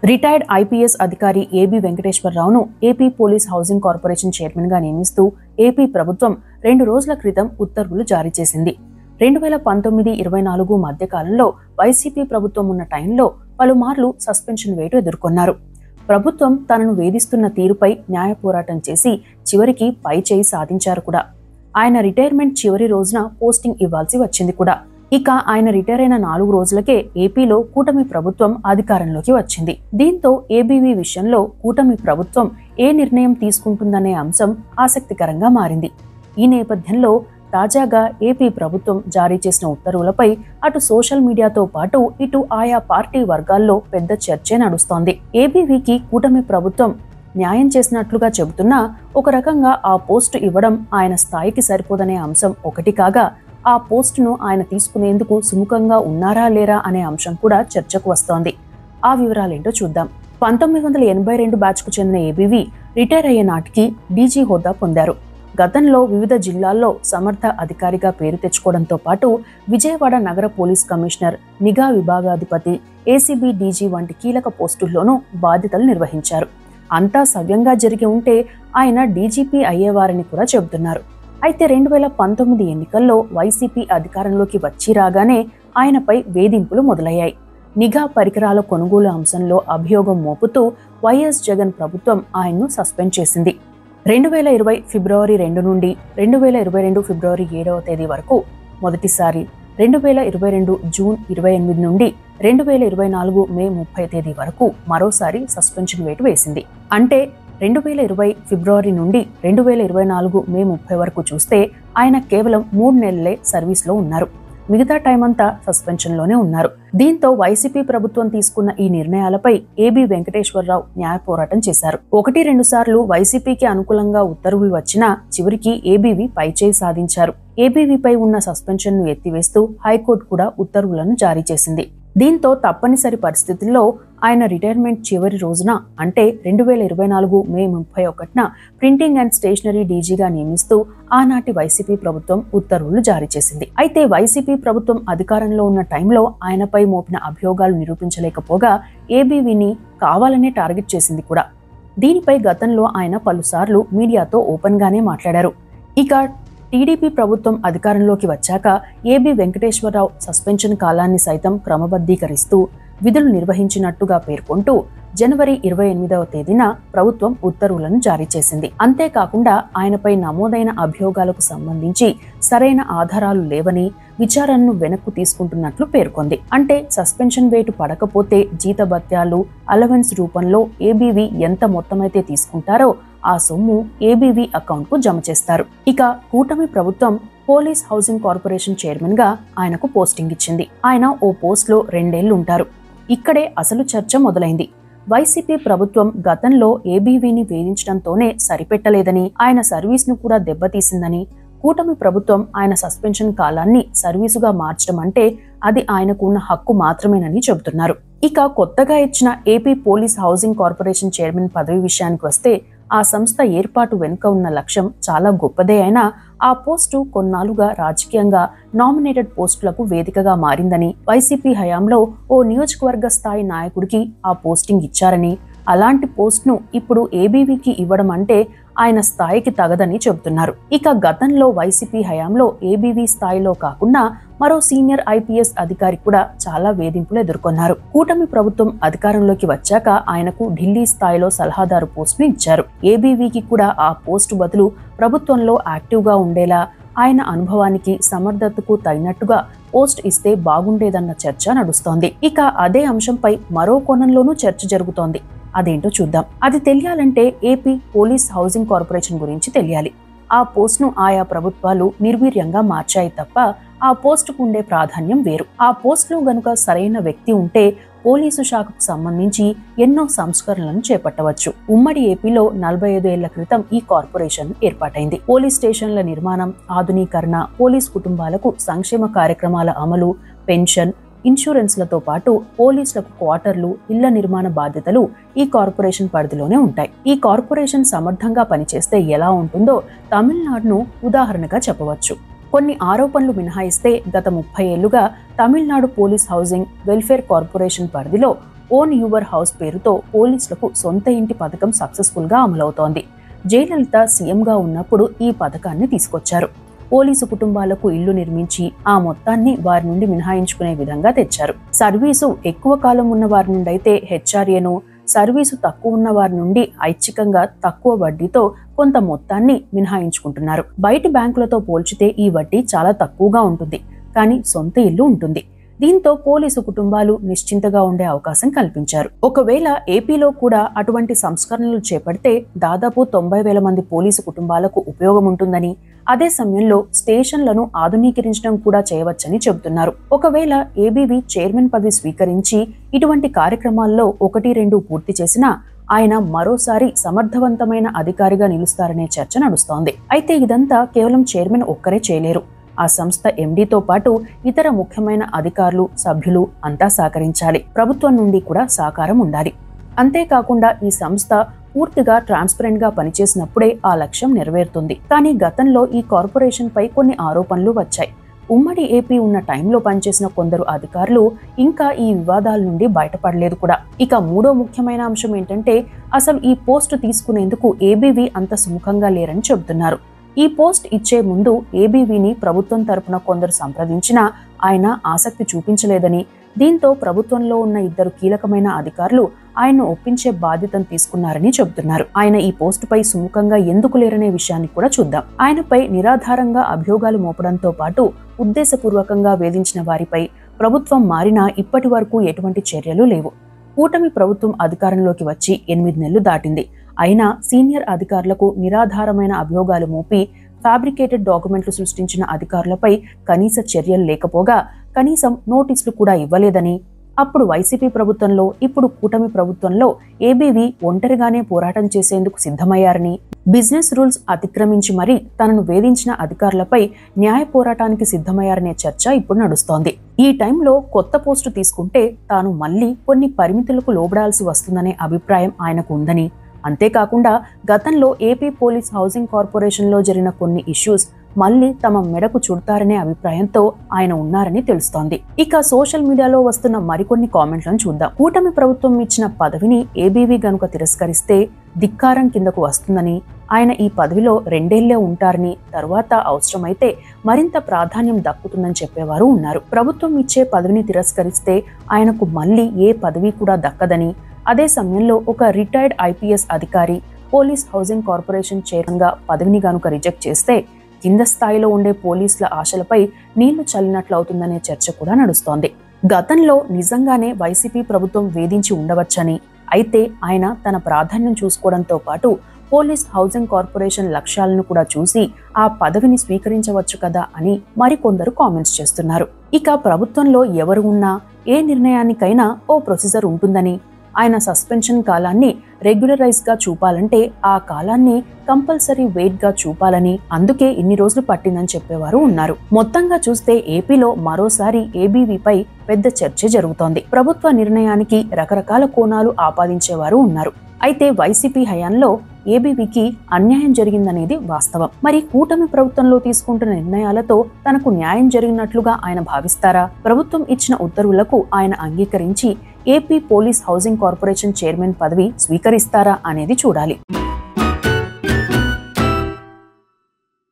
Retired IPS అధికారి AB వెంకటేశ్వరరావును AP police housing corporation chairman గా నియమిస్తూ ఏపీ ప్రభుత్వం 2 రోజుల క్రితం ఉత్తర్వులు జారీ చేసింది. 2019-24 మధ్యకాలంలో వైసీపీ ప్రభుత్వం ఉన్న టైంలో పలుమార్లు సస్పెన్షన్ వేటు ఎదుర్కొన్నారు. ప్రభుత్వం తనను వేధిస్తున్న తీరుపై న్యాయ పోరాటం చేసి చివరికి పై చేయి సాధించారు కూడా. ఆయన రిటైర్మెంట్ చివరి రోజున పోస్టింగ్ ఇవ్వాల్సి వచ్చింది కూడా. ఇక ఆయన రిటైర్ అయిన 4 రోజులకే ఏపీలో కూటమి ప్రభుత్వం అధికారంలోకి వచ్చింది. దీంతో ఏబీవీ విషయంలో కూటమి ప్రభుత్వం ఏ నిర్ణయం తీసుకుంటుందనే అంశం ఆసక్తికరంగా మారింది. ఈ నేపథ్యంలో తాజాగా ఏపీ ప్రభుత్వం జారీ చేసిన ఉత్తర్వులపై అటు సోషల్ మీడియాతో పాటు ఇటు ఆయా పార్టీ వర్గాల్లో పెద్ద చర్చే నడుస్తోంది. ఏబీవీకి కూటమి ప్రభుత్వం న్యాయం చేసినట్లుగా చెబుతున్నా ఒక రకంగా ఆ పోస్టు ఇవ్వడం ఆయన స్థాయికి సరిపోదనే అంశం ఒకటి కాగా, ఆ పోస్టును ఆయన తీసుకునేందుకు సుముఖంగా ఉన్నారా లేరా అనే అంశం కూడా చర్చకు వస్తోంది. ఆ వివరాలేంటో చూద్దాం. 1982 బ్యాచ్కు చెందిన ఏబీవీ రిటైర్ అయ్యే నాటికి డీజీ హోదా పొందారు. గతంలో వివిధ జిల్లాల్లో సమర్థ అధికారిగా పేరు తెచ్చుకోవడంతో పాటు విజయవాడ నగర పోలీస్ కమిషనర్, నిఘా విభాగాధిపతి, ఏసీబీ డీజీ వంటి కీలక పోస్టుల్లోనూ బాధ్యతలు నిర్వహించారు. అంతా సవ్యంగా జరిగి ఉంటే ఆయన డీజీపీ అయ్యేవారని కూడా చెబుతున్నారు. అయితే 2019 ఎన్నికల్లో వైసీపీ అధికారంలోకి వచ్చి రాగానే ఆయనపై వేధింపులు మొదలయ్యాయి. నిఘా పరికరాల కొనుగోలు అంశంలో అభియోగం మోపుతూ వైఎస్ జగన్ ప్రభుత్వం ఆయన్ను సస్పెండ్ చేసింది. 2020 ఫిబ్రవరి 2 నుండి 2022 ఫిబ్రవరి 7వ తేదీ వరకు మొదటిసారి, 2022 జూన్ 28 నుండి 2024 మే 30 తేదీ వరకు మరోసారి సస్పెన్షన్ వేటు వేసింది. అంటే 2020 ఫిబ్రవరి నుండి 2024 మే 30 వరకు చూస్తే ఆయన కేవలం 3 నెలలే సర్వీస్లో ఉన్నారు. మిగతా టైం అంతా సస్పెన్షన్లోనే ఉన్నారు. దీంతో వైసీపీ ప్రభుత్వం తీసుకున్న ఈ నిర్ణయాలపై ఏబీ వెంకటేశ్వరరావు న్యాయ పోరాటం చేశారు. 1-2 సార్లు వైసీపీకి అనుకూలంగా ఉత్తర్వులు వచ్చినా చివరికి ఏబీవీ పైచేయి సాధించారు. ఏబీవీపై ఉన్న సస్పెన్షన్ను ఎత్తివేస్తూ హైకోర్టు కూడా ఉత్తర్వులను జారీ చేసింది. దీంతో తప్పనిసరి పరిస్థితుల్లో ఆయన రిటైర్మెంట్ చివరి రోజున అంటే 2024 మే 31న ప్రింటింగ్ అండ్ స్టేషనరీ డీజీగా నియమిస్తూ ఆనాటి వైసీపీ ప్రభుత్వం ఉత్తర్వులు జారీ చేసింది. అయితే వైసీపీ ప్రభుత్వం అధికారంలో ఉన్న టైంలో ఆయనపై మోపిన అభియోగాలు నిరూపించలేకపోగా ఏబీవీని కావాలనే టార్గెట్ చేసింది కూడా. దీనిపై గతంలో ఆయన పలుసార్లు మీడియాతో ఓపెన్ గానే మాట్లాడారు. ఇక టీడీపీ ప్రభుత్వం అధికారంలోకి వచ్చాక ఏబీ వెంకటేశ్వరరావు సస్పెన్షన్ కాలాన్ని సైతం క్రమబద్ధీకరిస్తూ విధులు నిర్వహించినట్టుగా పేర్కొంటూ జనవరి 28వ తేదీన ప్రభుత్వం ఉత్తర్వులను జారీ చేసింది. అంతేకాకుండా ఆయనపై నమోదైన అభియోగాలకు సంబంధించి సరైన ఆధారాలు లేవని విచారణను వెనక్కు తీసుకుంటున్నట్లు పేర్కొంది. అంటే సస్పెన్షన్ వేటు పడకపోతే జీతభత్యాలు, అలవెన్స్ రూపంలో ఏబీవీ ఎంత మొత్తమైతే తీసుకుంటారో ఆ సొమ్ము ఏబీవీ అకౌంట్ కు జమ చేస్తారు. ఇక కూటమి ప్రభుత్వం పోలీస్ హౌసింగ్ కార్పొరేషన్ చైర్మన్ గా ఆయనకు పోస్టింగ్ ఇచ్చింది. ఆయన ఓ పోస్ట్ లో 2 ఏళ్లు ఉంటారు. ఇక్కడే అసలు చర్చ మొదలైంది. వైసీపీ ప్రభుత్వం గతంలో ఏబీవీని వేధించడంతోనే సరిపెట్టలేదని, ఆయన సర్వీస్ను కూడా దెబ్బతీసిందని, కూటమి ప్రభుత్వం ఆయన సస్పెన్షన్ కాలాన్ని సర్వీసుగా మార్చడం అంటే అది ఆయనకు ఉన్న హక్కు మాత్రమేనని చెబుతున్నారు. ఇక కొత్తగా ఇచ్చిన AP police housing corporation chairman పదవి విషయానికి వస్తే ఆ సంస్థ ఏర్పాటు వెనుక ఉన్న లక్ష్యం చాలా గొప్పదే అయినా ఆ పోస్టు కొన్నాళ్లుగా రాజకీయంగా నామినేటెడ్ పోస్టులకు వేదికగా మారిందని, వైసీపీ హయాంలో ఓ నియోజకవర్గ స్థాయి నాయకుడికి ఆ పోస్టింగ్ ఇచ్చారని, అలాంటి పోస్ట్ను ఇప్పుడు ఏబీవీకి ఇవ్వడం అంటే ఆయన స్థాయికి తగదని చెబుతున్నారు. ఇక గతంలో వైసీపీ హయాంలో ఏబీవీ స్థాయిలో కాకుండా మరో సీనియర్ ఐపీఎస్ అధికారి కూడా చాలా వేధింపులు ఎదుర్కొన్నారు. కూటమి ప్రభుత్వం అధికారంలోకి వచ్చాక ఆయనకు ఢిల్లీ స్థాయిలో సలహాదారు పోస్టును ఇచ్చారు. ఏబీవీకి కూడా ఆ పోస్టు బదులు ప్రభుత్వంలో యాక్టివ్ గా ఉండేలా, ఆయన అనుభవానికి సమర్థతకు తగినట్టుగా పోస్ట్ ఇస్తే బాగుండేదన్న చర్చ నడుస్తోంది. ఇక అదే అంశంపై మరో కోణంలోనూ చర్చ జరుగుతోంది. అదేంటో చూద్దాం. అది తెలియాలంటే ఏపీ పోలీస్ హౌసింగ్ కార్పొరేషన్ గురించి తెలియాలి. ఆ పోస్ట్ను ఆయా ప్రభుత్వాలు నిర్వీర్యంగా మార్చాయి తప్ప ఆ పోస్టుకు ఉండే ప్రాధాన్యం వేరు. ఆ పోస్టులో గనుక సరైన వ్యక్తి ఉంటే పోలీసు శాఖకు సంబంధించి ఎన్నో సంస్కరణలను చేపట్టవచ్చు. ఉమ్మడి ఏపీలో 45 ఏళ్ల క్రితం ఈ కార్పొరేషన్ ఏర్పాటైంది. పోలీస్ స్టేషన్ల నిర్మాణం, ఆధునీకరణ, పోలీస్ కుటుంబాలకు సంక్షేమ కార్యక్రమాల అమలు, పెన్షన్, ఇన్సూరెన్స్లతో పాటు పోలీసులకు క్వార్టర్లు, ఇళ్ల నిర్మాణ బాధ్యతలు ఈ కార్పొరేషన్ పరిధిలోనే ఉంటాయి. ఈ కార్పొరేషన్ సమర్థంగా పనిచేస్తే ఎలా ఉంటుందో తమిళనాడును ఉదాహరణగా చెప్పవచ్చు. కొన్ని ఆరోపణలు మినహాయిస్తే గత 30 ఏళ్లుగా Tamil Nadu police housing welfare corporation పరిధిలో ఓన్ యువర్ హౌస్ పేరుతో పోలీసులకు సొంత ఇంటి పథకం సక్సెస్ఫుల్ గా అమలవుతోంది. జయలలిత సీఎంగా ఉన్నప్పుడు ఈ పథకాన్ని తీసుకొచ్చారు. పోలీసు కుటుంబాలకు ఇళ్లు నిర్మించి ఆ మొత్తాన్ని వారి నుండి మినహాయించుకునే విధంగా తెచ్చారు. సర్వీసు ఎక్కువ కాలం ఉన్న వారి నుండి అయితే హెచ్ఆర్ఏను, సర్వీసు తక్కువ ఉన్న వారి నుండి ఐచ్ఛికంగా తక్కువ వడ్డీతో కొంత మొత్తాన్ని మినహాయించుకుంటున్నారు. బయటి బ్యాంకులతో పోల్చితే ఈ వడ్డీ చాలా తక్కువగా ఉంటుంది, కానీ సొంత ఇల్లు ఉంటుంది. దీంతో పోలీసు కుటుంబాలు నిశ్చింతగా ఉండే అవకాశం కల్పించారు. ఒకవేళ ఏపీలో కూడా అటువంటి సంస్కరణలు చేపడితే దాదాపు 90,000 మంది పోలీసు కుటుంబాలకు ఉపయోగం ఉంటుందని, అదే సమయంలో స్టేషన్లను ఆధునీకరించడం కూడా చేయవచ్చని చెబుతున్నారు. ఒకవేళ ఏబీవీ చైర్మన్ పదవి స్వీకరించి ఇటువంటి కార్యక్రమాల్లో 1-2 పూర్తి చేసినా ఆయన మరోసారి సమర్థవంతమైన అధికారిగా నిలుస్తారనే చర్చ నడుస్తోంది. అయితే ఇదంతా కేవలం చైర్మన్ ఒక్కరే చేయలేరు. ఆ సంస్థ ఎండీతో పాటు ఇతర ముఖ్యమైన అధికారులు, సభ్యులు అంతా సహకరించాలి. ప్రభుత్వం నుండి కూడా సహకారం ఉండాలి. అంతేకాకుండా ఈ సంస్థ పూర్తిగా ట్రాన్స్పరెంట్ గా పనిచేసినప్పుడే ఆ లక్ష్యం నెరవేరుతుంది. కానీ గతంలో ఈ కార్పొరేషన్ పై కొన్ని ఆరోపణలు వచ్చాయి. ఉమ్మడి ఏపీ ఉన్న టైంలో పనిచేసిన కొందరు అధికారులు ఇంకా ఈ వివాదాల నుండి బయటపడలేదు కూడా. ఇక మూడో ముఖ్యమైన అంశం ఏంటంటే అసలు ఈ పోస్ట్ తీసుకునేందుకు ఏబీవీ అంత సుముఖంగా లేరని చెబుతున్నారు. ఈ పోస్ట్ ఇచ్చే ముందు ఏబీవీని ప్రభుత్వం తరపున కొందరు సంప్రదించినా ఆయన ఆసక్తి చూపించలేదని, దీంతో ప్రభుత్వంలో ఉన్న 2 కీలకమైన అధికారులు ఆయన్ను ఒప్పించే బాధ్యతను తీసుకున్నారని చెబుతున్నారు. ఆయన ఈ పోస్టుపై సుముఖంగా ఎందుకు లేరనే విషయాన్ని కూడా చూద్దాం. ఆయనపై నిరాధారంగా అభియోగాలు మోపడంతో పాటు ఉద్దేశపూర్వకంగా వేధించిన వారిపై ప్రభుత్వం మారినా ఇప్పటి వరకు ఎటువంటి చర్యలు లేవు. కూటమి ప్రభుత్వం అధికారంలోకి వచ్చి 8 నెలలు దాటింది. అయినా సీనియర్ అధికారులకు నిరాధారమైన అభియోగాలు మోపి ఫ్యాబ్రికేటెడ్ డాక్యుమెంట్లు సృష్టించిన అధికారులపై కనీస చర్యలు లేకపోగా కనీసం నోటీసులు కూడా ఇవ్వలేదని, అప్పుడు వైసీపీ ప్రభుత్వంలో ఇప్పుడు కూటమి ప్రభుత్వంలో ఏబీవీ ఒంటరిగానే పోరాటం చేసేందుకు సిద్ధమయ్యారని, బిజినెస్ రూల్స్ అతిక్రమించి మరీ తనను వేధించిన అధికారులపై న్యాయ పోరాటానికి సిద్ధమయ్యారనే చర్చ ఇప్పుడు నడుస్తోంది. ఈ టైంలో కొత్త పోస్టు తీసుకుంటే తాను మళ్లీ కొన్ని పరిమితులకు లోబడాల్సి వస్తుందనే అభిప్రాయం ఆయనకు ఉందని, అంతేకాకుండా గతంలో ఏపీ పోలీస్ హౌసింగ్ కార్పొరేషన్ లో జరిగిన కొన్ని ఇష్యూస్ మళ్లీ తమ మెడకు చుడతారనే అభిప్రాయంతో ఆయన ఉన్నారని తెలుస్తోంది. ఇక సోషల్ మీడియాలో వస్తున్న మరికొన్ని కామెంట్లను చూద్దాం. కూటమి ప్రభుత్వం ఇచ్చిన పదవిని ఏబీవీ గనుక తిరస్కరిస్తే ధిక్కారం కిందకు వస్తుందని, ఆయన ఈ పదవిలో 2 ఏళ్లే ఉంటారని, తరువాత అవసరమైతే మరింత ప్రాధాన్యం దక్కుతుందని చెప్పేవారు ఉన్నారు. ప్రభుత్వం ఇచ్చే పదవిని తిరస్కరిస్తే ఆయనకు మళ్లీ ఏ పదవి కూడా దక్కదని, అదే సమయంలో ఒక రిటైర్డ్ ఐపీఎస్ అధికారి పోలీస్ హౌసింగ్ కార్పొరేషన్ చైర్మన్ గా పదవిని గనుక రిజెక్ట్ చేస్తే కింద స్థాయిలో ఉండే పోలీసుల ఆశలపై నీళ్లు చల్లినట్లవుతుందనే చర్చ కూడా నడుస్తోంది. గతంలో నిజంగానే వైసీపీ ప్రభుత్వం వేధించి ఉండవచ్చని, అయితే ఆయన తన ప్రాధాన్యం చూసుకోవడంతో పాటు పోలీస్ హౌసింగ్ కార్పొరేషన్ లక్ష్యాలను కూడా చూసి ఆ పదవిని స్వీకరించవచ్చు కదా అని మరికొందరు కామెంట్స్ చేస్తున్నారు. ఇక ప్రభుత్వంలో ఎవరు ఉన్నా ఏ నిర్ణయానికైనా ఓ ప్రొసీజర్ ఉంటుందని, ఆయన సస్పెన్షన్ కాలాన్ని రెగ్యులరైజ్ గా చూపాలంటే ఆ కాలాన్ని కంపల్సరీ వెయిట్ గా చూపాలని, అందుకే ఇన్ని రోజులు పట్టిందని చెప్పేవారు ఉన్నారు. మొత్తంగా చూస్తే ఏపీలో మరోసారి ఏబీవీపై పెద్ద చర్చ జరుగుతోంది. ప్రభుత్వ నిర్ణయానికి రకరకాల కోణాలు ఆపాదించేవారు ఉన్నారు. అయితే వైసీపీ హయాంలో ఏబీవీకి అన్యాయం జరిగిందనేది వాస్తవం. మరి కూటమి ప్రభుత్వంలో తీసుకుంటున్న నిర్ణయాలతో తనకు న్యాయం జరిగినట్లుగా ఆయన భావిస్తారా? ప్రభుత్వం ఇచ్చిన ఉత్తర్వులకు ఆయన అంగీకరించి AP police housing corporation chairman పదవి స్వీకరిస్తారా అనేది చూడాలి.